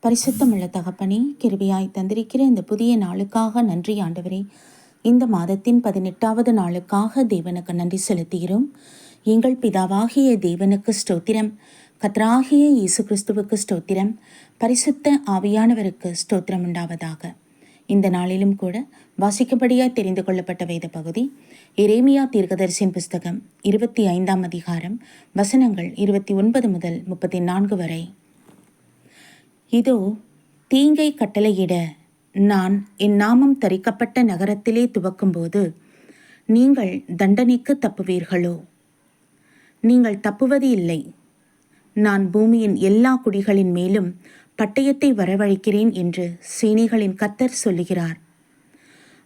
பரிசுத்தமுள்ள தகப்பனே, கிருபையாய் தந்திருக்கிற இந்த புதிய நாளுக்காக நன்றி ஆண்டவரே. இந்த மாதத்தின் 18வது நாளுக்காக தேவனுக்கு நன்றி செலுத்துகிறோம். எங்கள் பிதாவாகிய தேவனுக்கு ஸ்தோத்திரம், கர்த்தராகிய இயேசு கிறிஸ்துவுக்கு ஸ்தோத்திரம், பரிசுத்த ஆவியானவருக்கு ஸ்தோத்திரம் உண்டாவதாக. இந்த நாளிலும் கூட வாசிக்கப்படியாய் தெரிந்து கொள்ளப்பட்ட வேத பகுதி எரேமியா தீர்க்கதரிசியின் புஸ்தகம் 25ஆம் அதிகாரம், வசனங்கள் 29 முதல் 34 வரை. இதோ, தீங்கை கட்டளையிட நான் என் நாமம் தரிக்கப்பட்ட நகரத்திலே துவக்கும்போது நீங்கள் தண்டனைக்கு தப்புவீர்களோ? நீங்கள் தப்புவது இல்லை. நான் பூமியின் எல்லா குடிகளின் மேலும் பட்டயத்தை வரவழைக்கிறேன் என்று சேனைகளின் கர்த்தர் சொல்லுகிறார்.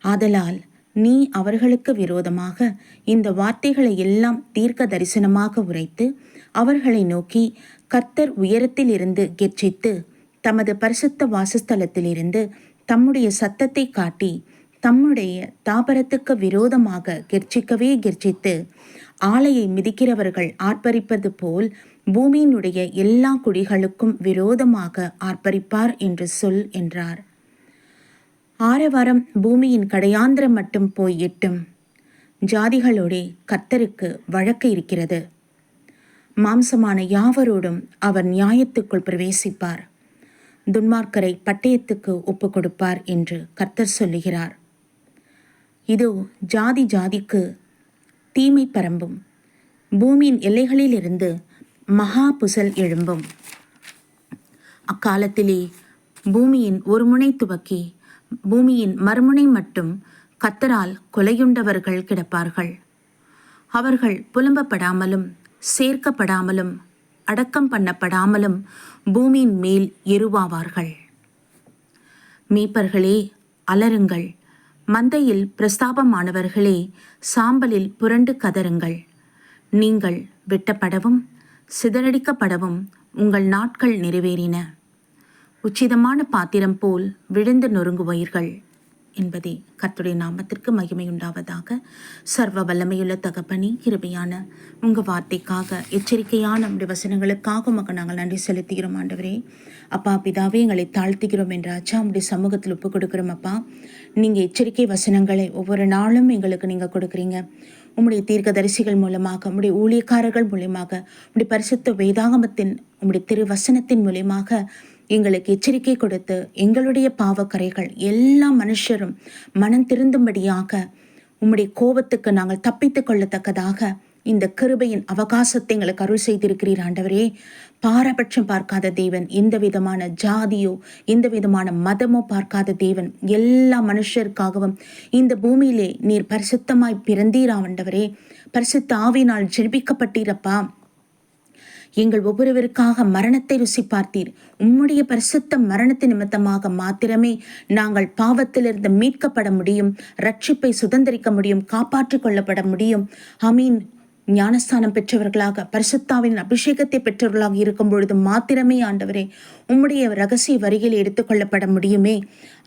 ஆதலால் நீ அவர்களுக்கு விரோதமாக இந்த வார்த்தைகளை எல்லாம் தீர்க்க தரிசனமாக உரைத்து அவர்களை நோக்கி, கர்த்தர் உயரத்தில் இருந்து கெர்ச்சித்து தமது பரிசுத்த வாசஸ்தலத்திலிருந்து தம்முடைய சத்தத்தை காட்டி தம்முடைய தாபரத்துக்கு விரோதமாக கெர்ச்சிக்கவே கெர்ச்சித்து ஆலையை மிதிக்கிறவர்கள் ஆர்ப்பரிப்பது போல் பூமியினுடைய எல்லா குடிகளுக்கும் விரோதமாக ஆர்ப்பரிப்பார் என்று சொல் என்றார். ஆரவாரம் பூமியின் கடையாந்திரம் மட்டும் போய் எட்டும். ஜாதிகளோடே கர்த்தருக்கு வழக்கு இருக்கிறது. மாம்சமான யாவரோடும் அவர் நியாயத்துக்குள் பிரவேசிப்பார். துன்மார்க்கரை பட்டயத்துக்கு ஒப்பு கொடுப்பார் என்று கர்த்தர் சொல்லுகிறார். இதோ, ஜாதி ஜாதிக்கு தீமை பரம்பும். பூமியின் எல்லைகளிலிருந்து மகா புசல் எழும்பும். அக்காலத்திலே பூமியின் ஒரு முனை துவக்கி பூமியின் மறுமுனை மட்டும் கர்த்தரால் கொலையுண்டவர்கள் கிடப்பார்கள். அவர்கள் புலம்பப்படாமலும் சேர்க்கப்படாமலும் அடக்கம் பண்ணப்படாமலும் பூமியின் மேல் எருவாவார்கள். மீப்பர்களே, அலருங்கள். மந்தையில் பிரஸ்தாபமானவர்களே, சாம்பலில் புரண்டு கதருங்கள். நீங்கள் வெட்டப்படவும் சிதறடிக்கப்படவும் உங்கள் நாட்கள் நிறைவேறின. உச்சிதமான பாத்திரம் போல் விழுந்து நொறுங்குவீர்கள் என்பதே கர்த்தருடைய நாமத்திற்கு மகிமை உண்டாவதாக. சர்வ வல்லமையுள்ள தகப்பனே, கிருபையான உங்கள் வார்த்தைக்காக, எச்சரிக்கையான நம்முடைய வசனங்களுக்காக உமக்கு நாங்கள் நன்றி செலுத்துகிறோம் ஆண்டவரே. அப்பா பிதாவே, எங்களை தாழ்த்துகிறோம் என்றாச்சா நம்முடைய சமூகத்தில் ஒப்பு கொடுக்குறோம். அப்பா, நீங்கள் எச்சரிக்கை வசனங்களை ஒவ்வொரு நாளும் எங்களுக்கு நீங்கள் கொடுக்குறீங்க. உம்முடைய தீர்க்கதரிசிகள் மூலமாக, உம்முடைய ஊழியக்காரர்கள் மூலமாக, உம்முடைய பரிசுத்த வேதாகமத்தின் உம்முடைய திருவசனத்தின் மூலமாக எங்களுக்கு எச்சரிக்கை கொடுத்து எங்களுடைய பாவக்கரைகள் எல்லா மனுஷரும் மனம் திருந்தும்படியாக உம்முடைய கோபத்துக்கு நாங்கள் தப்பித்து கொள்ளத்தக்கதாக இந்த கிருபையின் அவகாசத்தை எங்களுக்கு அருள் செய்திருக்கிறீர் ஆண்டவரே. பாரபட்சம் பார்க்காத தேவன், எந்த விதமான ஜாதியோ எந்த விதமான மதமோ பார்க்காத தேவன், எல்லா மனுஷருக்காகவும் இந்த பூமியிலே நீர் பரிசுத்தமாய் பிறந்தீரா ஆண்டவரே. பரிசுத்த ஆவியினால் ஜெபிக்கப்பட்டீரப்பா. எங்கள் ஒவ்வொருவருக்காக மரணத்தை ருசி பார்த்தீர். உம்முடைய பரிசுத்த மரணத்தின் நிமித்தமாக மாத்திரமே நாங்கள் பாவத்திலிருந்து மீட்கப்பட முடியும், ரட்சிப்பை சுதந்திரிக்க முடியும், காப்பாற்றிக் கொள்ளப்பட முடியும். ஆமீன். ஞானஸ்தானம் பெற்றவர்களாக, பரிசுத்தாவின் அபிஷேகத்தை பெற்றவர்களாக இருக்கும் பொழுது மாத்திரமே ஆண்டவரே உம்முடைய ரகசிய வரிகளை எடுத்துக்கொள்ளப்பட முடியுமே.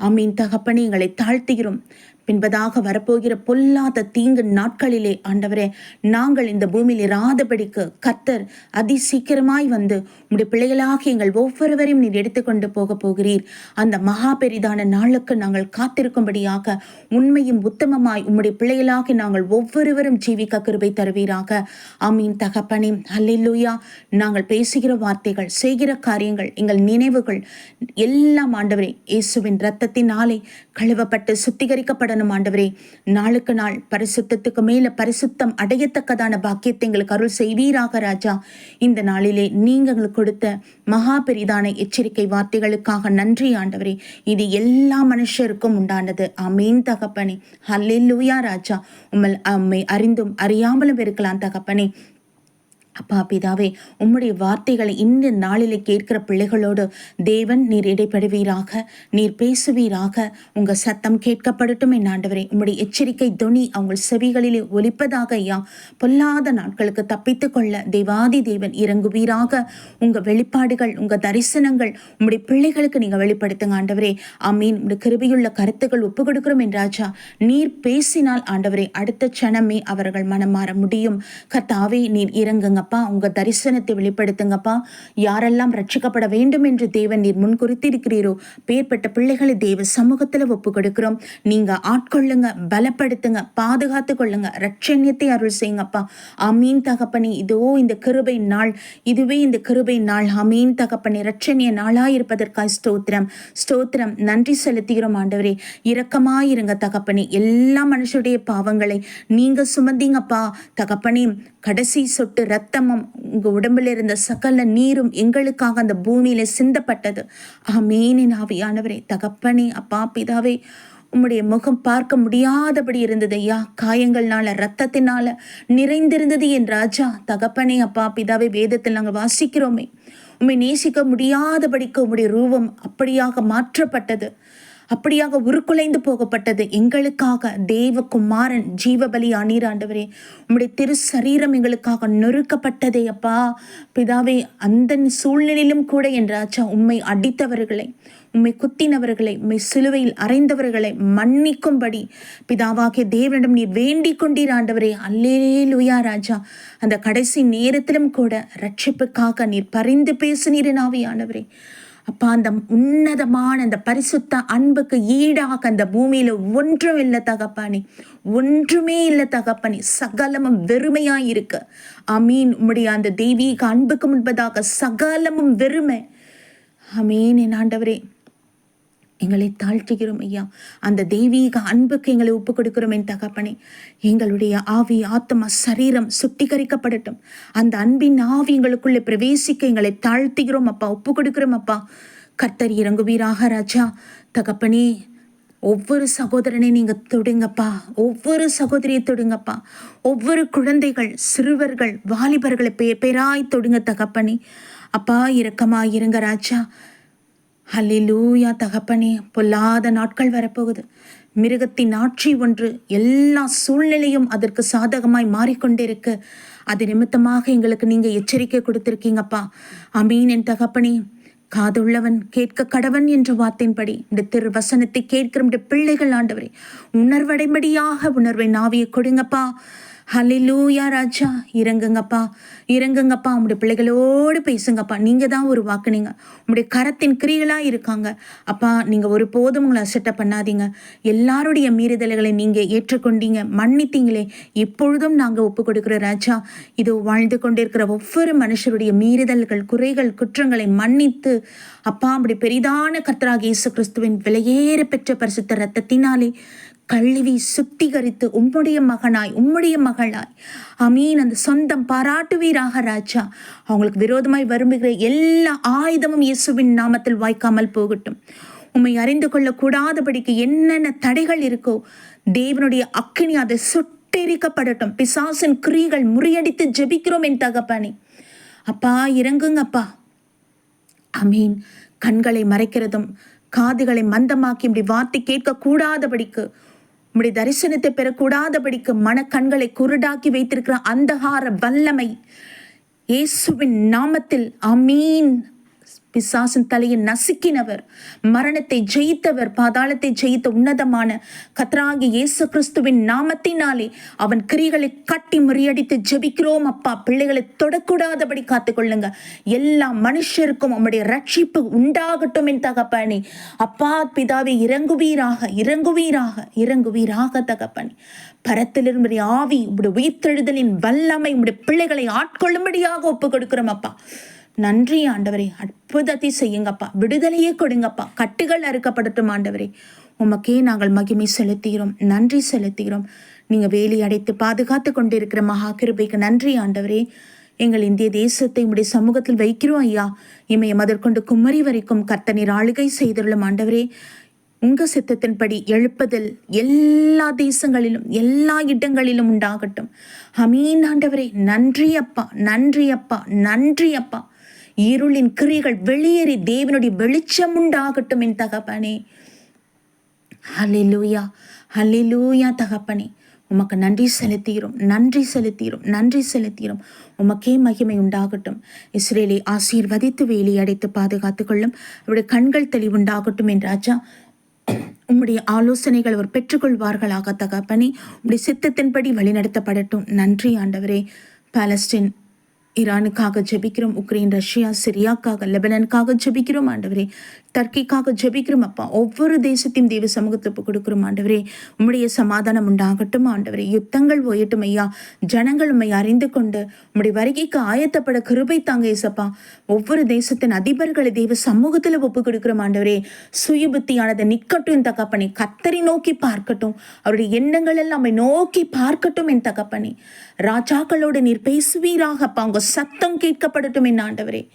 ஆமீன் தகப்பனே, எங்களை தாழ்த்துகிறோம். பின்பதாக வரப்போகிற பொல்லாத தீங்கு நாட்களிலே ஆண்டவரே நாங்கள் இந்த பூமியில் இராதபடிக்கு கர்த்தர் அதிசீக்கிரமாய் வந்து உம்முடைய பிள்ளைகளாக எங்கள் ஒவ்வொருவரையும் நீர் எடுத்துக்கொண்டு போக போகிறீர். அந்த மகா பெரிதான நாளுக்கு நாங்கள் காத்திருக்கும்படியாக உண்மையும் உத்தமமாய் உம்முடைய பிள்ளைகளாக நாங்கள் ஒவ்வொருவரும் ஜீவிக்க கிருபை தருவீராக. ஆமீன் தகப்பனே, அல்லேலூயா. நாங்கள் பேசுகிற வார்த்தைகள், செய்கிற காரியங்கள், எங்கள் நினைவுகள் எல்லாம் ஆண்டவரே இயேசுவின் இரத்தத்தினாலே கழுவப்பட்டு சுத்திகரிக்கப்படணும் ஆண்டவரே. நாளுக்கு நாள் பரிசுத்தத்துக்கு மேல பரிசுத்தம் அடையத்தக்கதான பாக்கியத்தை எங்களுக்கு அருள் செய்வீராக ராஜா. இந்த நாளிலே நீங்க எங்களுக்கு கொடுத்த மகா பெரிதான எச்சரிக்கை வார்த்தைகளுக்காக நன்றி ஆண்டவரே. இது எல்லா மனுஷருக்கும் உண்டானது. ஆமீன் தகப்பனே, அல்லேலூயா ராஜா. உம்மை அறிந்தும் அறியாமலும் இருக்கலாம் தகப்பனே. அப்பா பிதாவே, உம்முடைய வார்த்தைகளை இந்த நாளிலே கேட்கிற பிள்ளைகளோடு தேவன் நீர் இடைப்படுவீராக, நீர் பேசுவீராக. உங்கள் சத்தம் கேட்கப்படட்டும் என் ஆண்டவரே. உம்முடைய எச்சரிக்கை துணி அவங்க செவிகளிலே ஒலிப்பதாக ஐயா. பொல்லாத நாட்களுக்கு தப்பித்து கொள்ள தேவாதி தேவன் இறங்குவீராக. உங்கள் வெளிப்பாடுகள், உங்கள் தரிசனங்கள் உம்முடைய பிள்ளைகளுக்கு நீங்கள் வெளிப்படுத்துங்க ஆண்டவரே. ஆமீன். உம்முடைய கிருபையுள்ள கருத்துக்கள் ஒப்பு கொடுக்கிறோம் என்றாச்சா. நீர் பேசினால் ஆண்டவரே அடுத்த க்ஷணமே அவர்கள் மனம் மாற முடியும். கர்த்தாவே, நீர் இறங்குங்க வெளிப்படுத்துங்கப்பா, உங்க தரிசனத்தை வெளிப்படுத்துங்கப்பா. யாரெல்லாம் ரட்சிக்கப்பட வேண்டும் என்று தேவன் நீர் முன் குறித்திருக்கிறீரோ பேர்பட்ட பிள்ளைகளை தேவ சமூகத்துல ஒப்பு கொடுக்கிறோம். நீங்க ஆட்கொள்ளுங்க, பலப்படுத்துங்க, பாதுகாத்து கொள்ளுங்க, ரட்சண்யத்தை அருள் செய்யுங்கப்பா. அமீன் தகப்பனே. இதோ இந்த கிருபை நாள், இதுவே இந்த கிருபை நாள். அமீன் தகப்பனே. ரட்சணிய நாளாயிருப்பதற்காய் ஸ்தோத்திரம், ஸ்தோத்திரம். நன்றி செலுத்துகிறோம் ஆண்டவரே. இரக்கமாயிருங்க தகப்பனே. எல்லா மனுஷருடைய பாவங்களை நீங்க சுமந்தீங்கப்பா தகப்பனே. கடைசி சொட்டு ரத்தமும் உங்க உடம்புல இருந்த சகல நீரும் எங்களுக்காக அந்த பூமியில சிந்தப்பட்டது. ஆமீனின் ஆவியானவரே. தகப்பனே, அப்பா பிதாவே, உம்முடைய முகம் பார்க்க முடியாதபடி இருந்தது ஐயா. காயங்கள்னால, ரத்தத்தினால நிறைந்திருந்தது என் ராஜா. தகப்பனே, அப்பா பிதாவே, வேதத்தில் நாங்கள் வாசிக்கிறோமே, உம்மை நேசிக்க முடியாதபடிக்கு உம்முடைய ரூபம் அப்படியாக மாற்றப்பட்டது, அப்படியாக உருக்குலைந்து போகப்பட்டது. எங்களுக்காக தேவகுமாரன் ஜீவபலி ஆண்டவரே. உம்முடைய திரு சரீரம் எங்களுக்காக நொறுக்கப்பட்டதே அப்பா பிதாவே. அந்த சூழ்நிலையிலும் கூட என் ராஜா, உம்மை அடித்தவர்களை, உம்மை குத்தினவர்களை, உம்மை சிலுவையில் அறைந்தவர்களை மன்னிக்கும்படி பிதாவாகிய தேவனிடம் நீர் வேண்டிக் கொண்டீர் ஆண்டவரே. அல்லேலூயா ராஜா. அந்த கடைசி நேரத்திலும் கூட ரட்சிப்புக்காக நீர் பரிந்து பேசினீர் ஆவியானவரே. அப்பா, அந்த உன்னதமான அந்த பரிசுத்த அன்புக்கு ஈடாக அந்த பூமியில ஒன்றும் இல்லை தகப்பானே, ஒன்றுமே இல்லை தகப்பனே. சகலமும் வெறுமையாய் இருக்கு. அமீன். உம்முடைய அந்த தெய்வீக அன்புக்கு முன்பதாக சகலமும் வெறுமை. அமீன். என் ஆண்டவரே, எங்களை தாழ்த்துகிறோம் ஐயா. அந்த தெய்வீக அன்புக்கு எங்களை ஒப்பு கொடுக்கிறோம் என் தகப்பனே. எங்களுடைய ஆவி, ஆத்மா, சரீரம் சுத்திகரிக்கப்படட்டும். அந்த அன்பின் ஆவி எங்களுக்குள்ளே பிரவேசிக்க எங்களை தாழ்த்துகிறோம் அப்பா, ஒப்பு கொடுக்கிறோம் அப்பா. கர்த்தர் இறங்குவீராக ராஜா. தகப்பனே, ஒவ்வொரு சகோதரனை நீங்க தொடுங்கப்பா, ஒவ்வொரு சகோதரியை தொடுங்கப்பா, ஒவ்வொரு குழந்தைகள், சிறுவர்கள், வாலிபர்களை பேராய் தொடுங்க தகப்பனே. அப்பா, இரக்கமாய் இருங்க ராஜா. ஹல்லேலூயா தகப்பனே. பொல்லாத நாட்கள் வரப்போகுது. மிருகத்தின் ஆட்சி ஒன்று எல்லா சூழ்நிலையும் அதற்கு சாதகமாய் மாறிக்கொண்டிருக்கு. அது நிமித்தமாக எங்களுக்கு நீங்க எச்சரிக்கை கொடுத்திருக்கீங்கப்பா. அமீன். என் தகப்பனே, காதுள்ளவன் கேட்க கடவன் என்ற வார்த்தையின்படி இந்த திரு வசனத்தை கேட்கிற பிள்ளைகள் ஆண்டவரே, உணர்வடைபடியாக உணர்வை நாவியை கொடுங்கப்பா. ஹல்லேலூயா ராஜா. இறங்குங்கப்பா, இறங்குங்கப்பா. உங்களுடைய பிள்ளைகளோடு பேசுங்கப்பா. நீங்க தான் ஒரு வாக்குனீங்க, உங்களுடைய கரத்தின் கிரிகளா இருக்காங்க அப்பா. நீங்க ஒரு போதும் உங்களை அசட்ட பண்ணாதீங்க. எல்லாருடைய மீறுதல்களை நீங்க ஏற்றுக்கொண்டீங்க, மன்னித்தீங்களே. இப்பொழுதும் நாங்க ஒப்பு கொடுக்கிற ராஜா, இது வாழ்ந்து கொண்டிருக்கிற ஒவ்வொரு மனுஷருடைய மீறுதல்கள், குறைகள், குற்றங்களை மன்னித்து அப்பா, அப்படி பெரிதான கர்த்தராகிய இயேசு கிறிஸ்துவின் விலையேற பெற்ற பரிசுத்த இரத்தத்தினாலே கழுவி சுத்திகரித்து உம்முடைய மகனாய், உம்முடைய மகளாய் அமீன் அந்த சொந்தம் பாராட்டுவீராக ராஜா. அவங்களுக்கு விரோதமாய் வரும்புகிற எல்லா ஆயுதமும் இயேசுவின் நாமத்தில் வாய்க்காமல் போகட்டும். உம்மை அறிந்து கொள்ளக்கூடாதபடிக்கு என்னென்ன தடைகள் இருக்கோ தேவனுடைய அக்கினி அதை சுட்டெரிக்கப்படட்டும். பிசாசின் கிரிகள் முறியடித்து ஜெபிக்கிறோம் என் தகப்பனே. அப்பா, இறங்குங்கப்பா. அமீன். கண்களை மறைக்கிறதும் காதுகளை மந்தமாக்கி இப்படி வார்த்தை கேட்க கூடாதபடிக்கு, உம்முடைய தரிசனத்தை பெறக்கூடாதபடிக்கு மனக்கண்களை குருடாக்கி வைத்திருக்கிற அந்தகார வல்லமை இயேசுவின் நாமத்தில் அமீன். பிசாசின் தலையை நசுக்கினவர், மரணத்தை ஜெயித்தவர், பாதாளத்தை ஜெயித்த உன்னதமான கர்த்தராகிய இயேசு கிறிஸ்துவின் நாமத்தினாலே அவன் கிரிகளை கட்டி முறியடித்து ஜெபிக்கிறோம் அப்பா. பிள்ளைகளை தொடக்கூடாதபடி காத்துக்கொள்ளுங்க. எல்லா மனுஷருக்கும் உம்முடைய ரட்சிப்பு உண்டாகட்டும் என் தகப்பனே. அப்பா பிதாவே, இறங்குவீராக, இறங்குவீராக, இறங்குவீராக தகப்பனே. பரத்திலிருந்து ஆவி, உம்முடைய உயிர்த்தெழுதலின் வல்லமை உம்முடைய பிள்ளைகளை ஆட்கொள்ளும்படியாக ஒப்பு கொடுக்கிறோம் அப்பா. நன்றி ஆண்டவரே. அற்புதத்தை செய்யுங்கப்பா. விடுதலையே கொடுங்கப்பா. கட்டுகள் அறுக்கப்படட்டும் ஆண்டவரே. உமக்கே நாங்கள் மகிமை செலுத்துகிறோம், நன்றி செலுத்துகிறோம். நீங்க வேலி அடைத்து பாதுகாத்து கொண்டிருக்கிற மகா கிருபைக்கு நன்றி ஆண்டவரே. எங்கள் இந்திய தேசத்தை உடைய சமூகத்தில் வைக்கிறோம் ஐயா. இமய முதற்கொண்டு குமரி வரைக்கும் கர்த்தர் ஆளுகை செய்துள்ளும் ஆண்டவரே. உங்க சித்தத்தின்படி எழுப்புதல் எல்லா தேசங்களிலும் எல்லா இடங்களிலும் உண்டாகட்டும். அமீன் ஆண்டவரே. நன்றி அப்பா, நன்றி அப்பா, நன்றி அப்பா. இருளின் கிரிகள் வெளியேறி தேவனுடைய வெளிச்சம் உண்டாகட்டும் என் தகப்பனே. ஹல்லேலூயா, ஹல்லேலூயா தகப்பனே. உமக்கு நன்றி செலுத்துகிறோம், நன்றி செலுத்துகிறோம், நன்றி செலுத்துகிறோம். உமக்கே மகிமை உண்டாகட்டும். இஸ்ரேலை ஆசீர்வதித்து வேலி அடைத்து பாதுகாத்து கொள்ளும். அவருடைய கண்கள் தெளிவுண்டாகட்டும் என் ராஜா. உம்முடைய ஆலோசனைகள் அவர் பெற்றுக்கொள்வார்களாக தகப்பனே. உம்முடைய சித்தத்தின்படி வழிநடத்தப்படட்டும். நன்றி ஆண்டவரே. பாலஸ்தீன் ஈரானுக்காக ஜெபிக்கிறோம், உக்ரைன், ரஷ்யா, சிரியாக்காக, லெபனனுக்காக ஜெபிக்கிறோம் ஆண்டவரே. டர்க்கிக்காக ஜெபிக்கிறோம் அப்பா. ஒவ்வொரு தேசத்தையும் தேவ சமூகத்தை ஒப்பு கொடுக்கிறோம் ஆண்டவரே. உம்முடைய சமாதானம் உண்டாகட்டும் ஆண்டவரே. யுத்தங்கள் ஓயட்டும் ஐயா. ஜனங்கள் உம்மை அறிந்து கொண்டு உம்முடைய வருகைக்கு ஆயத்தப்பட கிருபை தாங்க ஏசப்பா. ஒவ்வொரு தேசத்தின் அதிபர்களை தேவ சமூகத்தில் ஒப்பு கொடுக்கிறோம் ஆண்டவரே. சுய புத்தியானதை நிக்கட்டும் என் தகப்பனே. கத்தரை நோக்கி பார்க்கட்டும். அவருடைய எண்ணங்கள் எல்லாம் நம்மை நோக்கி பார்க்கட்டும் என் தகப்பனே. ராஜாக்களோடு நீர் பேசுவீராகப்பா. உங்க சத்தம் கேட்கப்படட்டும் என் ஆண்டவரே.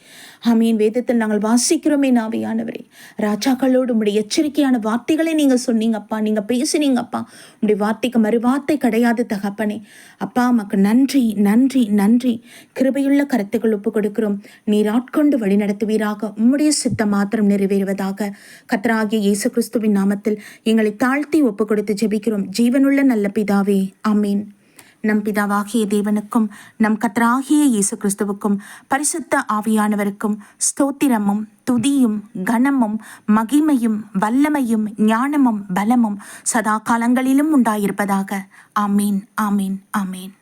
ஆமீன். வேதத்தில் நாங்கள் வாசிக்கிறோமே ஆவியானவரே. ராஜாக்களோடு உங்களுடைய எச்சரிக்கையான வார்த்தைகளை நீங்க சொன்னீங்கப்பா, நீங்க பேசினீங்கப்பா. உங்களுடைய வார்த்தைக்கு மறுவார்த்தை கிடையாது தகப்பனே. அப்பா நமக்கு நன்றி நன்றி நன்றி. கிருபையுள்ள கருத்துக்கள் ஒப்பு கொடுக்கிறோம். நீர் ஆட்கொண்டு வழி நடத்துவீராக. உம்முடைய சித்தம் மாத்திரம் நிறைவேறுவதாக. கர்த்தராகிய இயேசு கிறிஸ்துவின் நாமத்தில் எங்களை தாழ்த்தி ஒப்பு கொடுத்து ஜெபிக்கிறோம் ஜீவனுள்ள நல்ல பிதாவே. ஆமீன். நம் பிதாவாகிய தேவனுக்கும் நம் கர்த்தராகிய இயேசு கிறிஸ்துவுக்கும் பரிசுத்த ஆவியானவருக்கும் ஸ்தோத்திரமும் துதியும் கனமும் மகிமையும் வல்லமையும் ஞானமும் பலமும் சதா காலங்களிலும் உண்டாயிருப்பதாக. ஆமீன் ஆமீன் ஆமீன்.